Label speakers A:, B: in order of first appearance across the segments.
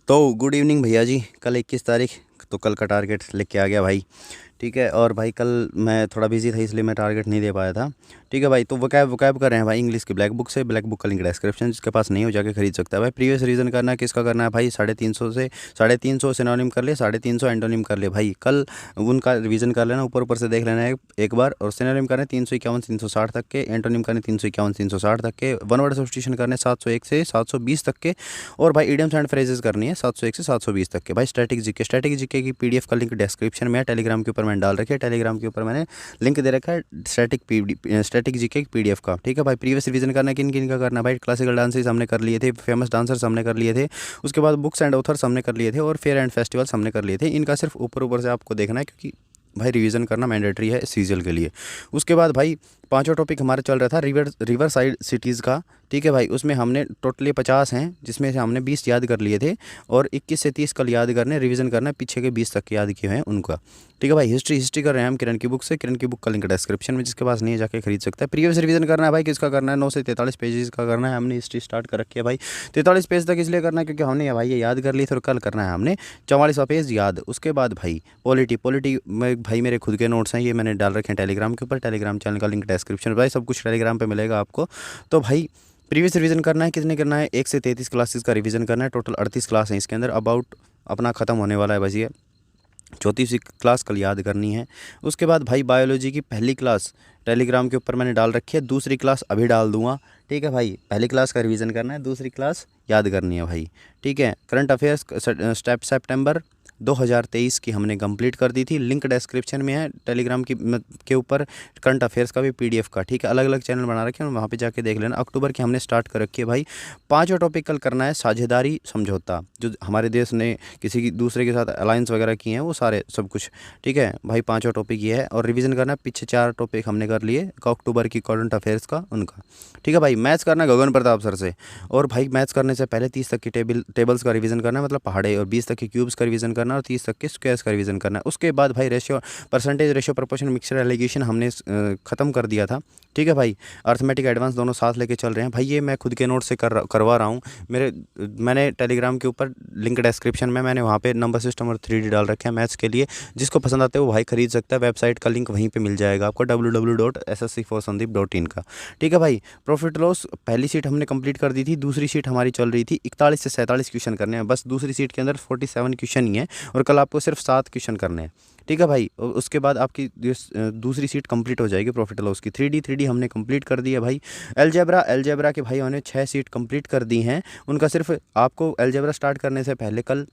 A: तो good evening भैया जी। कल 21 तारीख, तो कल का टारगेट लेके आ गया भाई। ठीक है। और भाई कल मैं थोड़ा बिजी था इसलिए मैं टारगेट नहीं दे पाया था। ठीक है भाई। तो वोकैब वोकैब कर रहे हैं भाई इंग्लिश की ब्लैक बुक से। ब्लैक बुक का लिंक डिस्क्रिप्शन, जिसके पास नहीं हो जाके खरीद सकता है भाई। प्रीवियस रीजन करना है, किसका करना है भाई? 350 से 350 सिनोनिम कर ले, 350 एंटोनिम कर ले भाई। कल उनका रिवीजन कर लेना, ऊपर ऊपर से देख लेना है एक बार। और सिनोनिम करने 351 360 तक के, एंटोनिम करने 351 360 तक के, वन वर्ड सब्स्टिट्यूशन करने 701 से 720 तक के। और भाई इडियम्स एंड फ्रेजेस करनी है 701 से 720 तक के भाई। स्टैटिक जीके की पीडीएफ का लिंक डिस्क्रिप्शन में है। टेलीग्राम के ऊपर मैंने डाल रखी है, टेलीग्राम के ऊपर मैंने लिंक दे रखा है स्टैटिक जीके की पीडीएफ का। ठीक है भाई। प्रीवियस रिवीजन करना है, किन किन का करना है भाई? क्लासिकल डांसेस हमने कर लिए थे, फेमस डांसर्स हमने कर लिए थे, उसके बाद बुक्स एंड ऑथर्स हमने कर लिए थे, और फेयर एंड फेस्टिवल्स हमने कर लिए थे। इनका सिर्फ ऊपर ऊपर से आपको देखना है, क्योंकि भाई रिवीजन करना मैंडेटरी है सीजल के लिए। उसके बाद भाई पांचवा टॉपिक हमारा चल रहा था रिवर साइड सिटीज़ का। ठीक है भाई। उसमें हमने टोटली 50 हैं, जिसमें से हमने 20 याद कर लिए थे, और 21 से 30 कल याद करने, रिवीजन करना है, पीछे के 20 तक याद किए हैं उनका। ठीक है भाई। हिस्ट्री कर रहे हैं हम किरण की बुक से। किरण की बुक का लिंक डिस्क्रिप्शन में, जिसके पास नहीं है जाके खरीद सकता है। प्रीवियस रिवीजन करना है भाई, किसका करना है? 9 से 43 पेजेस का करना है। हमने हिस्ट्री स्टार्ट कर रखी है भाई। 43 पेज तक इसलिए करना है क्योंकि हमने भाई ये याद कर ली थी, और कल करना है हमने 44वां पेज याद। उसके बाद भाई पॉलिटी में भाई मेरे खुद के नोट्स हैं, ये मैंने डाल रखे हैं टेलीग्राम के ऊपर। टेलीग्राम चैनल का लिंक डिस्क्रिप्शन में भाई, सब कुछ टेलीग्राम पे मिलेगा आपको। तो भाई प्रीवियस रिवीजन करना है, कितने करना है? 1 से 33 क्लासेस का रिवीजन करना है। टोटल 38 क्लास हैं इसके अंदर। अबाउट अपना ख़त्म होने वाला है बस ये 34वीं क्लास कल याद करनी है। उसके बाद भाई बायोलॉजी की पहली क्लास टेलीग्राम के ऊपर मैंने डाल रखी है, दूसरी क्लास अभी डाल दूंगा। ठीक है भाई। पहली क्लास का रिवीजन करना है, दूसरी क्लास याद करनी है भाई। ठीक है। करंट अफेयर्स सितंबर 2023 की हमने कंप्लीट कर दी थी। लिंक डिस्क्रिप्शन में है टेलीग्राम की के ऊपर, करंट अफेयर्स का भी पीडीएफ का। ठीक है। अलग अलग चैनल बना रखे हैं, वहाँ पे जाके देख लेना। अक्टूबर की हमने स्टार्ट कर रखी है भाई। पांचवा टॉपिक कल करना है साझेदारी समझौता, जो हमारे देश ने किसी की दूसरे के साथ अलायंस वगैरह किए हैं, वो सारे सब कुछ। ठीक है भाई। पांचवा टॉपिक ये है, और रिवीजन करना है, पीछे 4 टॉपिक हमने कर लिए अक्टूबर की करंट अफेयर्स का उनका। ठीक है भाई। मैथ्स करना है गगन प्रताप सर से। और भाई मैथ्स करने से पहले 30 तक की टेबल्स का रिवीजन करना है, मतलब पहाड़े, और 20 तक के क्यूब्स का रिवीजन करना है, और 30 तक के स्क्वायर्स का रिवीजन करना है। उसके बाद भाई percentage ratio proportion mixture allegation हमने ख़त्म कर दिया था। ठीक है भाई। अर्थमेटिक एडवांस दोनों साथ लेके चल रहे हैं भाई। ये मैं खुद के नोट से करवा रहा हूँ। मैंने टेलीग्राम के ऊपर लिंक डिस्क्रिप्शन में मैंने वहाँ पे नंबर सिस्टम और 3D डाल रखे हैं मैथ्स के लिए। जिसको पसंद आते है वो भाई खरीद सकता है। वेबसाइट का लिंक वहीं पे मिल जाएगा आपको, www.ssc4sandeep.in का। ठीक है भाई। प्रॉफिट लॉस पहली सीट हमने कंप्लीट कर दी थी, दूसरी सीट हमारी चल रही थी। 41 से 47 क्वेश्चन करने हैं बस। दूसरी सीट के अंदर 47 क्वेश्चन ही है, और कल आपको सिर्फ 7 क्वेश्चन करने हैं। ठीक है भाई। उसके बाद आपकी दूसरी सीट कंप्लीट हो जाएगी प्रॉफिट लॉस की। 3D हमने कंप्लीट कर दी है भाई। अलजेब्रा के भाई उन्होंने 6 सीट कंप्लीट कर दी हैं। उनका सिर्फ आपको अलजेब्रा स्टार्ट करने से पहले कल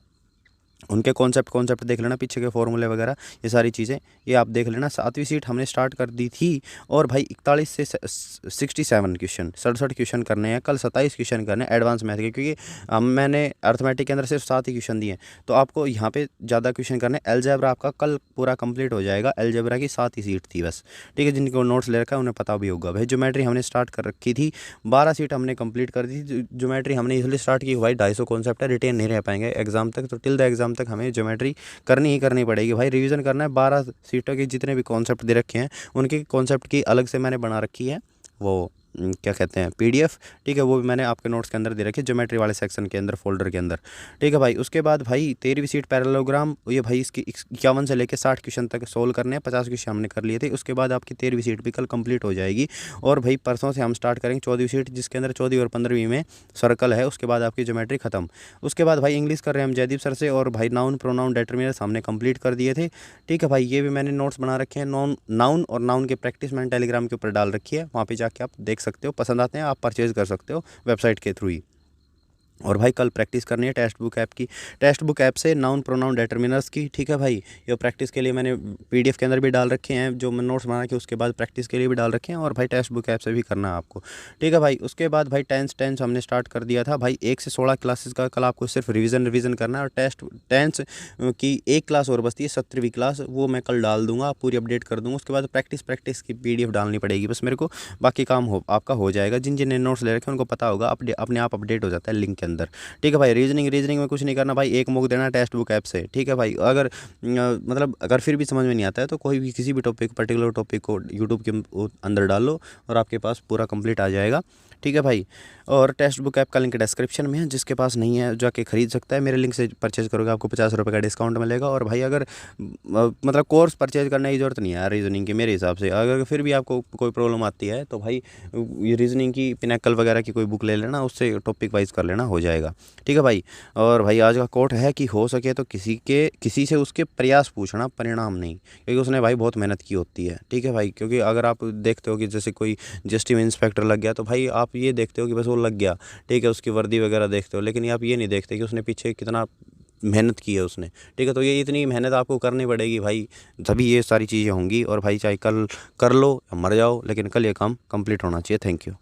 A: उनके कॉन्सेप्ट देख लेना, पीछे के फॉर्मूले वगैरह, ये सारी चीज़ें ये आप देख लेना। 7वीं सीट हमने स्टार्ट कर दी थी। और भाई 41 से 67 क्वेश्चन, 67 क्वेश्चन करने हैं कल। 27 क्वेश्चन करने हैं एडवांस मैथ के, क्योंकि मैंने अर्थमेटिक के अंदर सिर्फ 7 ही क्वेश्चन दिए हैं, तो आपको यहाँ पे ज़्यादा क्वेश्चन करने। एलजेब्रा आपका कल पूरा कंप्लीट हो जाएगा। एलजेब्रा की 7 ही सीट थी बस। ठीक है। जिनको नोट्स ले रखा है उन्हें पता भी होगा भाई। ज्योमेट्री हमने स्टार्ट कर रखी थी, 12 सीट हमने कंप्लीट कर दी थी। ज्योमेट्री हमने इसलिए स्टार्ट की भाई, 250 कॉन्सेप्ट है, रिटेन नहीं रह पाएंगे एग्जाम तक, तो टिल द एग्जाम तक हमें ज्योमेट्री करनी ही करनी पड़ेगी भाई। रिवीजन करना है। 12 सीटों के जितने भी कॉन्सेप्ट दे रखे हैं, उनके कॉन्सेप्ट की अलग से मैंने बना रखी है वो क्या कहते हैं पीडीएफ। ठीक है। वो भी मैंने आपके नोट्स के अंदर दे रखी है, ज्योमेट्री वाले सेक्शन के अंदर, फोल्डर के अंदर। ठीक है भाई। उसके बाद भाई 13वीं सीट पैरेललोग्राम, ये भाई इसकी 51 से लेकर 60 क्वेश्चन तक सोल्व करने हैं। 50 क्वेश्चन हमने कर लिए थे। उसके बाद आपकी 13वीं सीट भी कल कंप्लीट हो जाएगी। और भाई परसों से हम स्टार्ट करेंगे 14वीं सीट, जिसके अंदर 14वीं और 15वीं में सर्कल है। उसके बाद आपकी ज्योमेट्री खत्म। उसके बाद भाई इंग्लिश कर रहे हैं हम जयदीप सर से। और भाई नाउन प्रोनाउन डेटर्मिनर्स हमने कंप्लीट कर दिए थे। ठीक है भाई। ये भी मैंने नोट्स बना रखे हैं। नाउन और नाउन के प्रैक्टिस मैंने टेलीग्राम के ऊपर डाल रखी है, वहाँ पे जाके आप देख सकते हो। पसंद आते हैं आप परचेज कर सकते हो वेबसाइट के थ्रू ही। और भाई कल प्रैक्टिस करनी है टेक्स्ट बुक ऐप की। टेक्स्ट बुक ऐप से नाउन प्रोनाउन डेटर्मिनर्स की। ठीक है भाई। ये प्रैक्टिस के लिए मैंने पीडीएफ के अंदर भी डाल रखे हैं, जो मैं नोट्स बना के उसके बाद प्रैक्टिस के लिए भी डाल रखे हैं। और भाई टेक्स्ट बुक ऐप से भी करना है आपको। ठीक है भाई। उसके बाद भाई टेंस हमने स्टार्ट कर दिया था भाई। 1 से 16 क्लासेस का कल आपको सिर्फ रिवीजन करना है। और टेंस की एक क्लास और बचती है, 17वीं क्लास, वो मैं कल डाल दूंगा, पूरी अपडेट कर दूंगा। उसके बाद प्रैक्टिस की पीडीएफ डालनी पड़ेगी बस मेरे को, बाकी काम आपका हो जाएगा। जिन जिन ने नोट्स ले रखे हैं उनको पता होगा, अपने आप अपडेट हो जाता है लिंक के के अंदर। ठीक है भाई, रीजनिंग में कुछ नहीं करना भाई, एक मुक देना टेक्स्ट बुक ऐप से। ठीक है भाई, अगर मतलब अगर फिर भी समझ में नहीं आता है तो कोई भी किसी भी टॉपिक पर्टिकुलर टॉपिक को यूट्यूब के अंदर डाल लो और आपके पास पूरा कंप्लीट आ जाएगा। ठीक है भाई, और टेक्स्ट बुक ऐप का लिंक डिस्क्रिप्शन में है, जिसके पास नहीं है जाके खरीद सकता है। मेरे लिंक से परचेज करोगे आपको 50 रुपये का डिस्काउंट मिलेगा। और भाई अगर मतलब कोर्स परचेज करने की ज़रूरत नहीं है रीजनिंग की मेरे हिसाब से। अगर फिर भी आपको कोई प्रॉब्लम आती है तो भाई ये रीजनिंग की पिनैकल वगैरह की कोई बुक ले लेना, उससे टॉपिक वाइज कर लेना, हो जाएगा। ठीक है भाई, और भाई आज का कोट है कि हो सके तो किसी से उसके प्रयास पूछना, परिणाम नहीं, क्योंकि उसने भाई बहुत मेहनत की होती है। ठीक है भाई, क्योंकि अगर आप देखते हो कि जैसे कोई जस्ट में इंस्पेक्टर लग गया तो भाई आप ये देखते हो कि बस वो लग गया, ठीक है, उसकी वर्दी वगैरह देखते हो, लेकिन आप ये नहीं देखते कि उसने पीछे कितना मेहनत की है उसने। ठीक है, तो ये इतनी मेहनत आपको करनी पड़ेगी भाई, तभी ये सारी चीज़ें होंगी। और भाई चाहे कल कर लो या मर जाओ, लेकिन कल ये काम कंप्लीट होना चाहिए। Thank you.